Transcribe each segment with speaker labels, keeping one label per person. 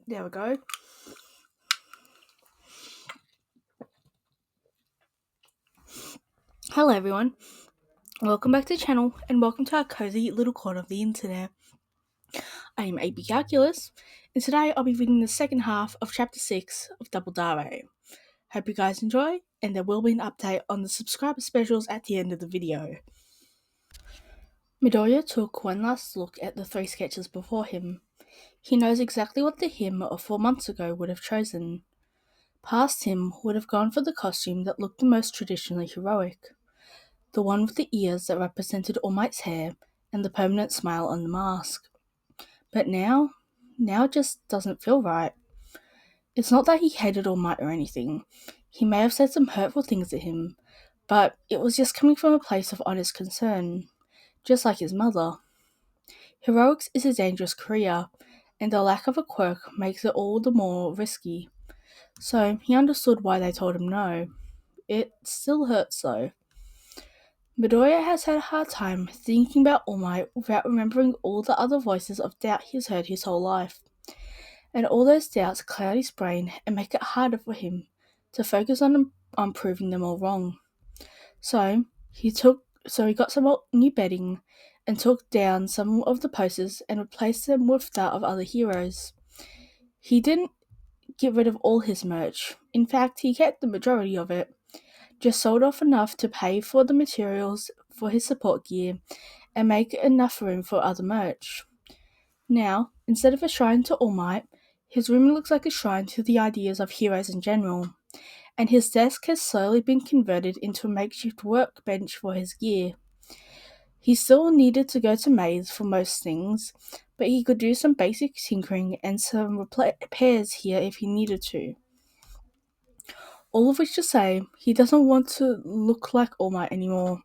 Speaker 1: There we go. Hello everyone, welcome back to the channel and welcome to our cozy little corner of the internet. I am AP Calculus and today I'll be reading the second half of chapter 6 of Double Dare. Hope you guys enjoy and there will be an update on the subscriber specials at the end of the video. Midoriya took one last look at the 3 sketches before him. He knows exactly what the him of 4 months ago would have chosen. Past him would have gone for the costume that looked the most traditionally heroic. The one with the ears that represented All Might's hair and the permanent smile on the mask. But now it just doesn't feel right. It's not that he hated All Might or anything. He may have said some hurtful things to him, but it was just coming from a place of honest concern, just like his mother. Heroics is a dangerous career, and the lack of a quirk makes it all the more risky. So he understood why they told him no. It still hurts though. Midoriya has had a hard time thinking about All Might without remembering all the other voices of doubt he's heard his whole life. And all those doubts cloud his brain and make it harder for him to focus on proving them all wrong. So he got some new bedding and took down some of the posters and replaced them with that of other heroes. He didn't get rid of all his merch. In fact, he kept the majority of it. Just sold off enough to pay for the materials for his support gear and make enough room for other merch. Now, instead of a shrine to All Might, his room looks like a shrine to the ideas of heroes in general, and his desk has slowly been converted into a makeshift workbench for his gear. He still needed to go to Maze for most things, but he could do some basic tinkering and some repairs here if he needed to. All of which to say, he doesn't want to look like All Might anymore.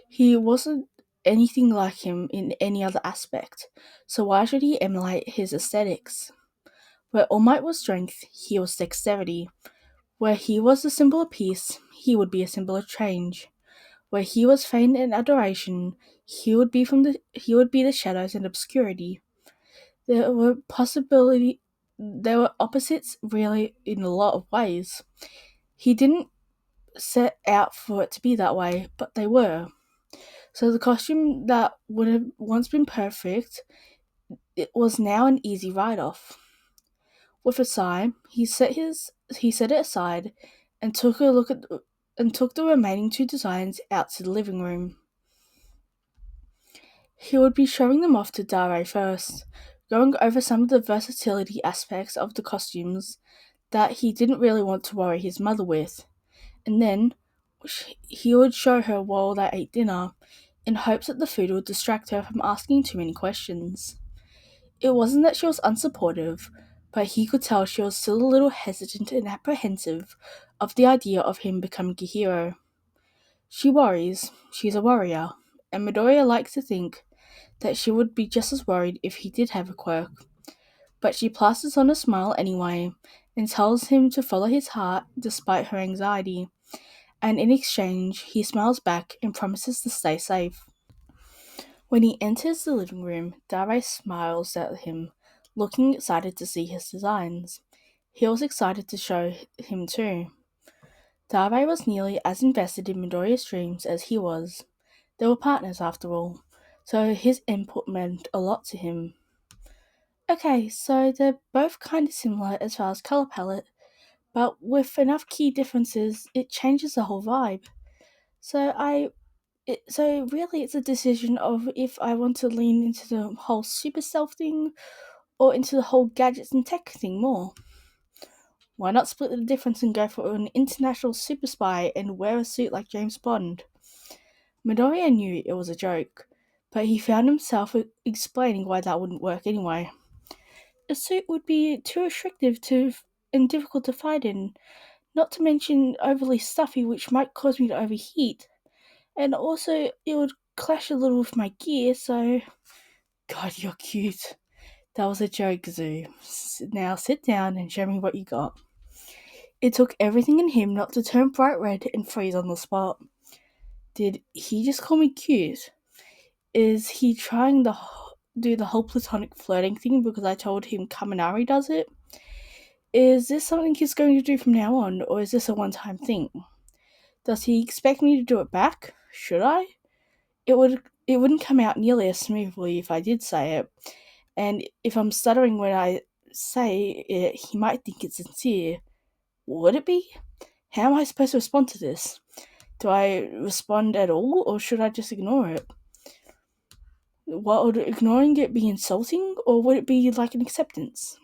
Speaker 1: He wasn't anything like him in any other aspect, so why should he emulate his aesthetics? Where All Might was strength, he was dexterity. Where he was a symbol of peace, he would be a symbol of change. Where he was fame and adoration, he would be the shadows and obscurity. There were opposites really in a lot of ways. He didn't set out for it to be that way, but they were. So the costume that would have once been perfect, it was now an easy write-off. With a sigh, he set it aside and took the remaining 2 designs out to the living room. He would be showing them off to Dare first, going over some of the versatility aspects of the costumes that he didn't really want to worry his mother with, and then he would show her while they ate dinner, in hopes that the food would distract her from asking too many questions. It wasn't that she was unsupportive, but he could tell she was still a little hesitant and apprehensive of the idea of him becoming a hero. She worries, she's a warrior, and Midoriya likes to think that she would be just as worried if he did have a quirk. But she plasters on a smile anyway, and tells him to follow his heart despite her anxiety, and in exchange he smiles back and promises to stay safe. When he enters the living room, Dare smiles at him, looking excited to see his designs. He was excited to show him too. Dare was nearly as invested in Midoriya's dreams as he was. They were partners after all, so his input meant a lot to him. Okay, so they're both kind of similar as far as colour palette, but with enough key differences, it changes the whole vibe. So really it's a decision of if I want to lean into the whole super stealth thing or into the whole gadgets and tech thing more. Why not split the difference and go for an international super spy and wear a suit like James Bond? Midoriya knew it was a joke, but he found himself explaining why that wouldn't work anyway. A suit would be too restrictive and difficult to fight in, not to mention overly stuffy, which might cause me to overheat. And also, it would clash a little with my gear, so... God, you're cute. That was a joke, Zoo. Now sit down and show me what you got. It took everything in him not to turn bright red and freeze on the spot. Did he just call me cute? Is he trying do the whole platonic flirting thing because I told him Kaminari does it. Is this something he's going to do from now on, or is this a one-time thing? Does he expect me to do it back? Should I? It wouldn't come out nearly as smoothly if I did say it, and if I'm stuttering when I say it, he might think it's sincere. Would it be? How am I supposed to respond to this? Do I respond at all, or should I just ignore it? Would ignoring it be insulting, or would it be like an acceptance?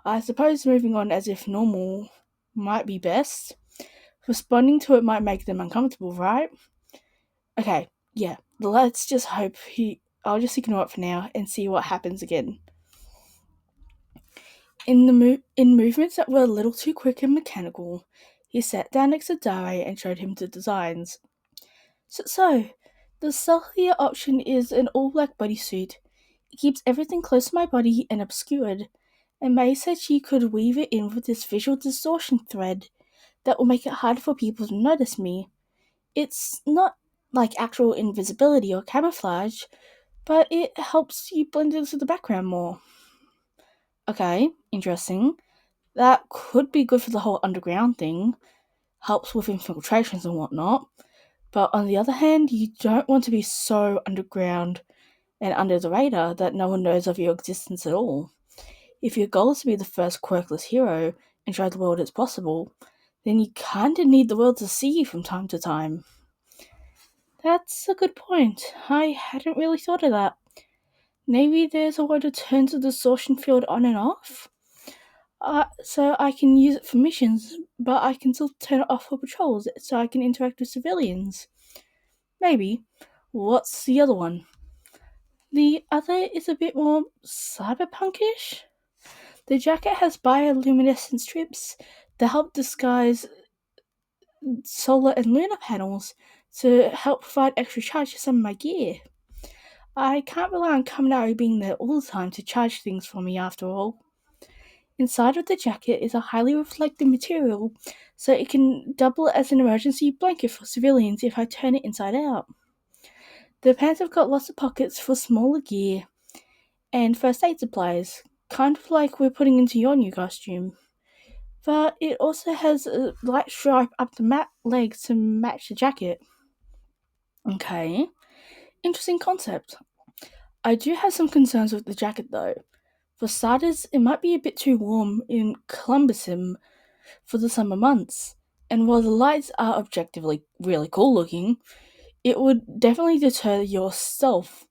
Speaker 1: I suppose moving on as if normal might be best. Responding to it might make them uncomfortable, right? Okay, yeah, let's just hope I'll just ignore it for now and see what happens again. In movements that were a little too quick and mechanical, he sat down next to Dare and showed him the designs. So, the stealthier option is an all-black bodysuit. It keeps everything close to my body and obscured, and May said she could weave it in with this visual distortion thread that will make it hard for people to notice me. It's not like actual invisibility or camouflage, but it helps you blend into the background more. Okay, interesting. That could be good for the whole underground thing. Helps with infiltrations and whatnot. But on the other hand, you don't want to be so underground and under the radar that no one knows of your existence at all. If your goal is to be the first quirkless hero and show the world it's possible, then you kinda need the world to see you from time to time. That's a good point. I hadn't really thought of that. Maybe there's a way to turn the distortion field on and off? So I can use it for missions, but I can still turn it off for patrols so I can interact with civilians. Maybe. What's the other one? The other is a bit more cyberpunkish. The jacket has bioluminescent strips that help disguise solar and lunar panels to help provide extra charge to some of my gear. I can't rely on Kaminari being there all the time to charge things for me after all. Inside of the jacket is a highly reflective material, so it can double as an emergency blanket for civilians if I turn it inside out. The pants have got lots of pockets for smaller gear and first aid supplies, kind of like we're putting into your new costume. But it also has a light stripe up the legs to match the jacket. Okay, interesting concept. I do have some concerns with the jacket though. For starters, it might be a bit too warm and cumbersome for the summer months, and while the lights are objectively really cool looking, it would definitely deter yourself.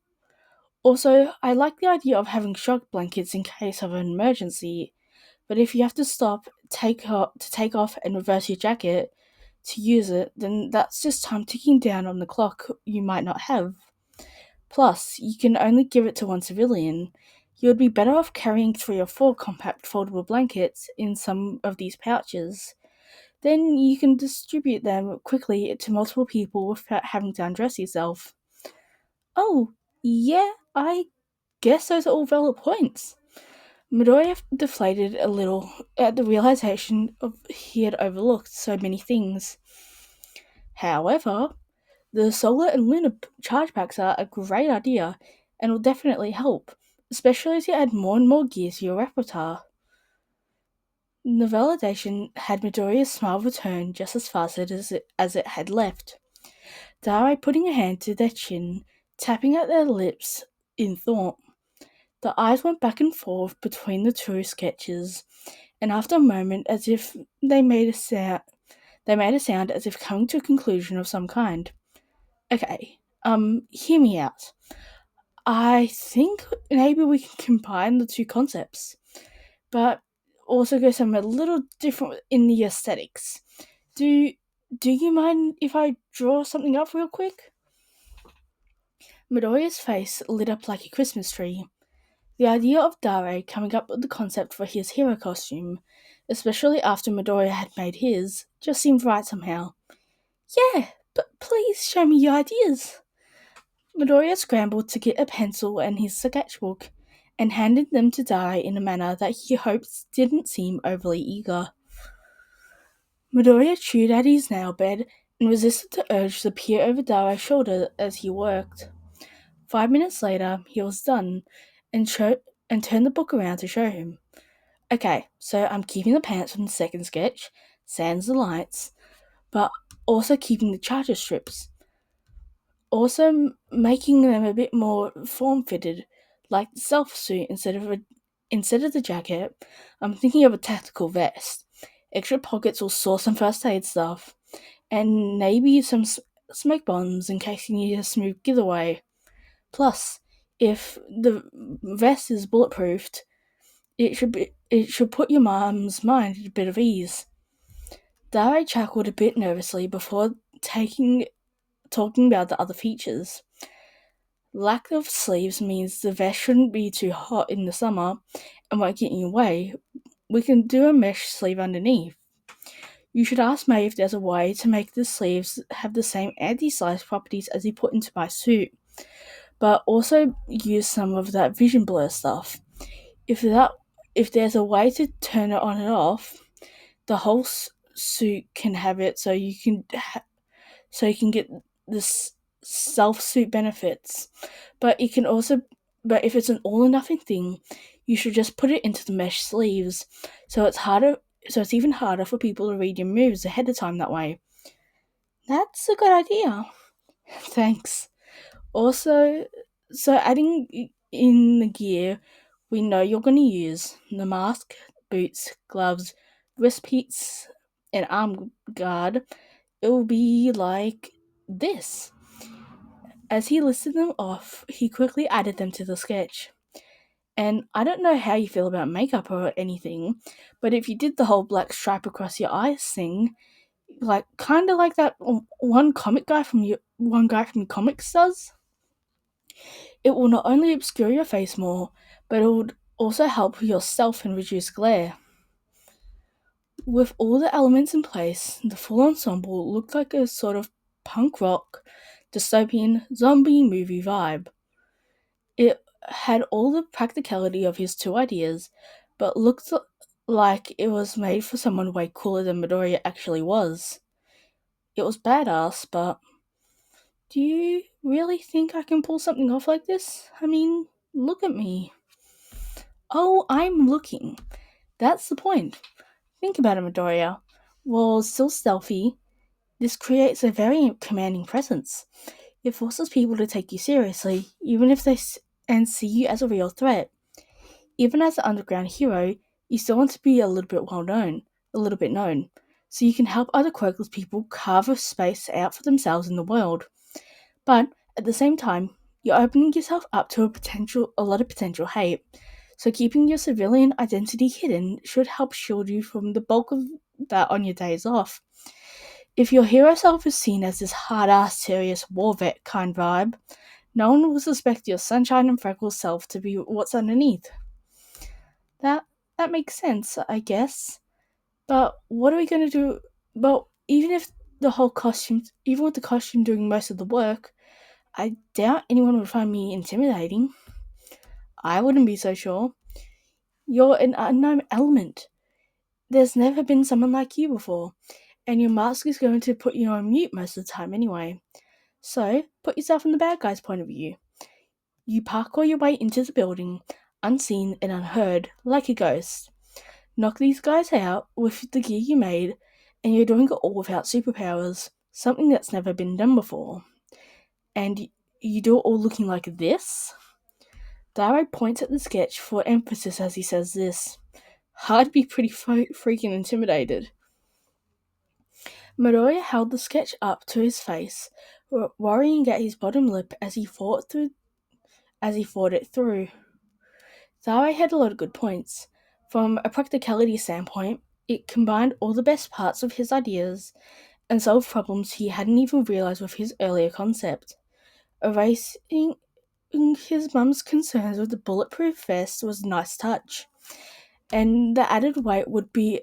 Speaker 1: Also, I like the idea of having shock blankets in case of an emergency, but if you have to stop, take off and reverse your jacket to use it, then that's just time ticking down on the clock you might not have. Plus, you can only give it to one civilian. You would be better off carrying 3 or 4 compact foldable blankets in some of these pouches. Then you can distribute them quickly to multiple people without having to undress yourself. Oh, yeah, I guess those are all valid points. Midoriya deflated a little at the realization of he had overlooked so many things. However, the solar and lunar charge packs are a great idea and will definitely help, especially as you add more and more gear to your repertoire. The validation had Midoriya's smile return just as fast as it had left. Dare putting a hand to their chin, tapping at their lips in thought. The eyes went back and forth between the two sketches, and after a moment, as if they made a sound as if coming to a conclusion of some kind. Okay, hear me out. I think maybe we can combine the two concepts, but also go somewhere a little different in the aesthetics. Do you mind if I draw something up real quick? Midoriya's face lit up like a Christmas tree. The idea of Dare coming up with the concept for his hero costume, especially after Midoriya had made his, just seemed right somehow. Yeah, but please show me your ideas. Midoriya scrambled to get a pencil and his sketchbook, and handed them to Dare in a manner that he hoped didn't seem overly eager. Midoriya chewed at his nail bed and resisted the urge to peer over Dare's shoulder as he worked. 5 minutes later, he was done and turned the book around to show him. Okay, so I'm keeping the pants from the second sketch, sans the lights, but also keeping the charger strips. Also making them a bit more form-fitted, like the self-suit instead of the jacket. I'm thinking of a tactical vest. Extra pockets will store some first aid stuff, and maybe some smoke bombs in case you need a smooth getaway. Plus, if the vest is bulletproofed, it should put your mom's mind at a bit of ease. Dare chuckled a bit nervously before talking about the other features. Lack of sleeves means the vest shouldn't be too hot in the summer and won't get in your way. We can do a mesh sleeve underneath. You should ask May if there's a way to make the sleeves have the same anti-slice properties as he put into my suit, but also use some of that vision blur stuff. If there's a way to turn it on and off, the whole suit can have it, so you can get this self-suit benefits. But if it's an all or nothing thing, you should just put it into the mesh sleeves, so it's even harder for people to read your moves ahead of time that way. That's a good idea. Thanks. Also, so adding in the gear we know you're going to use, the mask, boots, gloves, wrist beads, and arm guard, it will be like this. As he listed them off, he quickly added them to the sketch. And I don't know how you feel about makeup or anything, but if you did the whole black stripe across your eyes thing, like kind of like that one guy from comics does, it will not only obscure your face more, but it would also help yourself and reduce glare. With all the elements in place, the full ensemble looked like a sort of punk rock, dystopian, zombie movie vibe. It had all the practicality of his two ideas, but looked like it was made for someone way cooler than Midoriya actually was. It was badass, but do you really think I can pull something off like this? I mean, look at me. Oh, I'm looking. That's the point. Think about it, Midoriya. While still stealthy, this creates a very commanding presence. It forces people to take you seriously, even if they see you as a real threat. Even as an underground hero, you still want to be a little bit known, so you can help other Quirkless people carve a space out for themselves in the world. But at the same time, you're opening yourself up to a lot of potential hate. So keeping your civilian identity hidden should help shield you from the bulk of that on your days off. If your hero self is seen as this hard-ass, serious war vet kind vibe, no one will suspect your sunshine and freckles self to be what's underneath. That makes sense, I guess. But what are we going to do? But even with the costume doing most of the work, I doubt anyone would find me intimidating. I wouldn't be so sure. You're an unknown element. There's never been someone like you before, and your mask is going to put you on mute most of the time anyway. So, put yourself in the bad guy's point of view. You parkour your way into the building, unseen and unheard, like a ghost. Knock these guys out with the gear you made, and you're doing it all without superpowers, something that's never been done before. And you do it all looking like this? Daro points at the sketch for emphasis as he says this. I'd be pretty freaking intimidated. Midoriya held the sketch up to his face, worrying at his bottom lip as he thought it through. Daro had a lot of good points. From a practicality standpoint, it combined all the best parts of his ideas and solved problems he hadn't even realized with his earlier concept. Erasing his mum's concerns with the bulletproof vest was a nice touch, and the added weight would be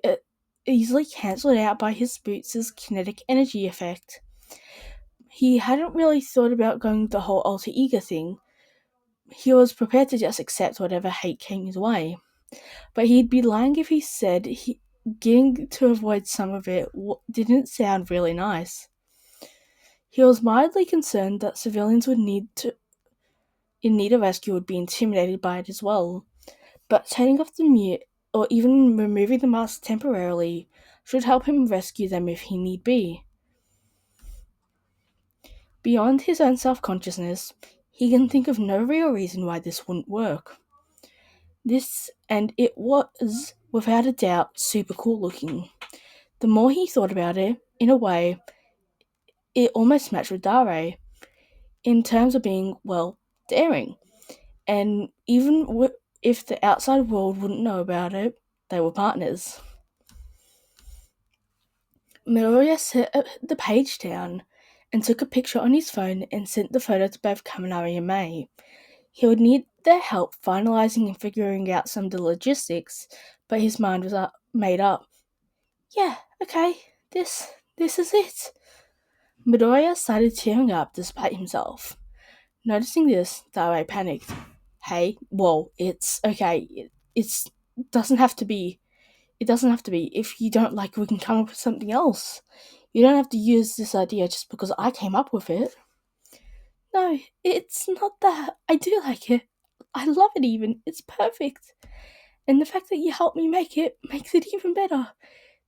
Speaker 1: easily cancelled out by his boots' kinetic energy effect. He hadn't really thought about going the whole alter ego thing. He was prepared to just accept whatever hate came his way. But he'd be lying if he said getting to avoid some of it didn't sound really nice. He was mildly concerned that civilians would need in need of rescue would be intimidated by it as well. But turning off the mute or even removing the mask temporarily should help him rescue them if he need be. Beyond his own self-consciousness, he can think of no real reason why this wouldn't work. It was, without a doubt, super cool looking. The more he thought about it, in a way, it almost matched with Dare, in terms of being, well, daring. And even if the outside world wouldn't know about it, they were partners. Midoriya set the page down and took a picture on his phone and sent the photo to both Kaminari and Mei. He would need their help finalizing and figuring out some of the logistics, but his mind was made up. Yeah, okay, this is it. Midoriya started tearing up despite himself. Noticing this, Dare panicked. Hey, whoa, it's okay. It doesn't have to be. It doesn't have to be. If you don't like it, we can come up with something else. You don't have to use this idea just because I came up with it. No, it's not that. I do like it. I love it even. It's perfect. And the fact that you helped me make it makes it even better.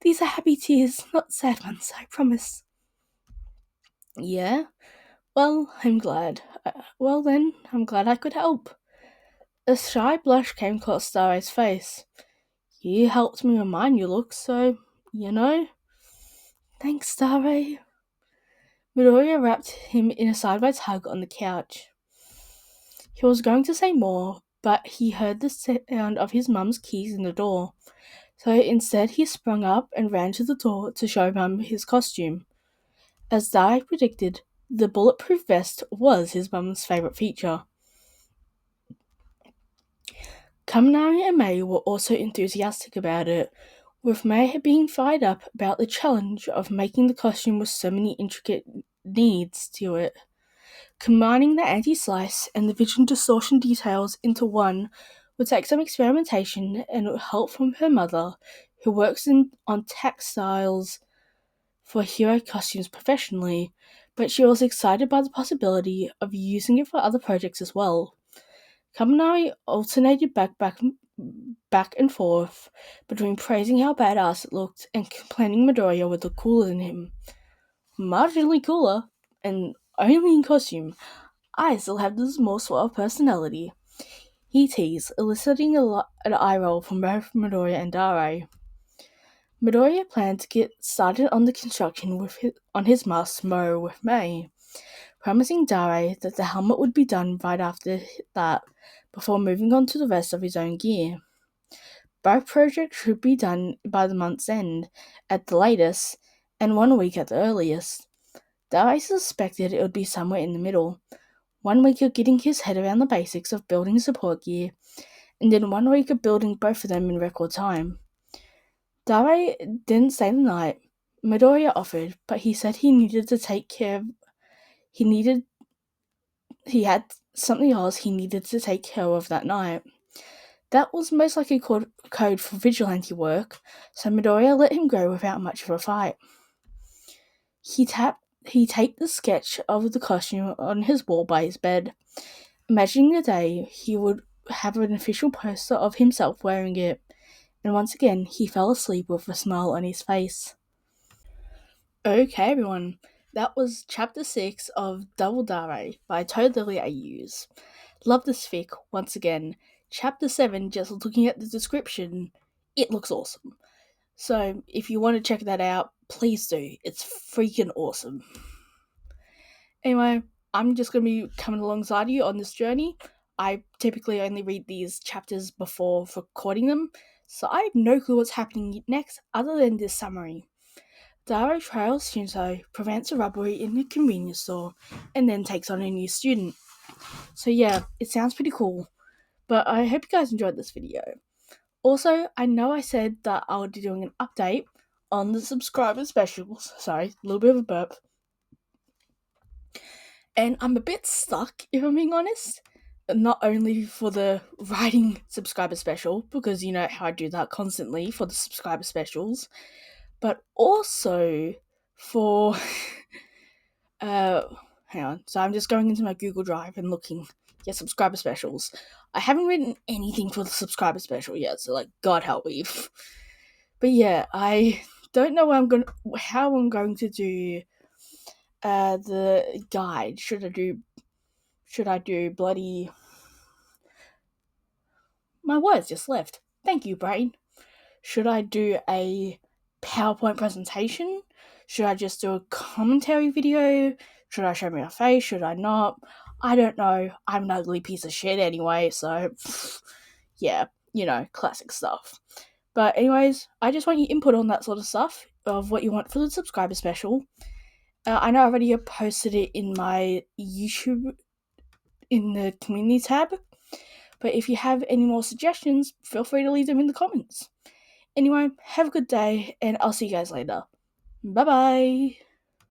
Speaker 1: These are happy tears, not sad ones, I promise. Yeah? Well, I'm glad. I'm glad I could help. A shy blush came across Dare's face. You helped me with my new look, so, you know. Thanks, Dare. Midoriya wrapped him in a sideways hug on the couch. He was going to say more, but he heard the sound of his mum's keys in the door. So instead he sprung up and ran to the door to show Mum his costume. As Dare predicted, the bulletproof vest was his mum's favourite feature. Kaminari and Mei were also enthusiastic about it, with Mei being fired up about the challenge of making the costume with so many intricate needs to it. Combining the anti-slice and the vision distortion details into one would take some experimentation and help from her mother, who works on textiles for hero costumes professionally, but she was excited by the possibility of using it for other projects as well. Kaminari alternated back and forth between praising how badass it looked and complaining Midoriya would look cooler than him. Marginally cooler, and only in costume. I still have this more suave personality. He teased, eliciting an eye roll from both Midoriya and Dare. Midoriya planned to get started on the construction on his mask tomorrow with Mei, promising Dare that the helmet would be done right after that, before moving on to the rest of his own gear. Both projects should be done by the month's end, at the latest, and 1 week at the earliest. Dare suspected it would be somewhere in the middle. 1 week of getting his head around the basics of building support gear, and then 1 week of building both of them in record time. Dare didn't stay the night. Midoriya offered, but he said he needed to take care of... He had something else he needed to take care of that night. That was most likely code for vigilante work, so Midoriya let him go without much of a fight. He taped the sketch of the costume on his wall by his bed, imagining the day he would have an official poster of himself wearing it, and once again he fell asleep with a smile on his face. Okay, everyone, that was Chapter 6 of Double Dare by Totally AUs. Love this fic, once again. Chapter 7, just looking at the description, it looks awesome. So, if you want to check that out, please do. It's freaking awesome. Anyway, I'm just going to be coming alongside you on this journey. I typically only read these chapters before recording them, so I have no clue what's happening next other than this summary. Dare trails Shinso, prevents a robbery in the convenience store, and then takes on a new student. So yeah, it sounds pretty cool, but I hope you guys enjoyed this video. Also, I know I said that I would be doing an update on the subscriber specials. Sorry, a little bit of a burp. And I'm a bit stuck, if I'm being honest. Not only for the writing subscriber special, because you know how I do that constantly for the subscriber specials, but also for hang on. So I'm just going into my Google Drive and looking. Yeah, subscriber specials. I haven't written anything for the subscriber special yet, so like, God help me. But yeah, I don't know how I'm going to do the guide. Should I do bloody... My words just left. Thank you, brain. Should I do a PowerPoint presentation? Should I just do a commentary video? Should I show my face? Should I not? I don't know. I'm an ugly piece of shit anyway, so yeah, classic stuff. But anyways, I just want your input on that sort of stuff, of what you want for the subscriber special. I know I already posted it in my YouTube in the community tab, but if you have any more suggestions, feel free to leave them in the comments. Anyway, have a good day, and I'll see you guys later. Bye bye!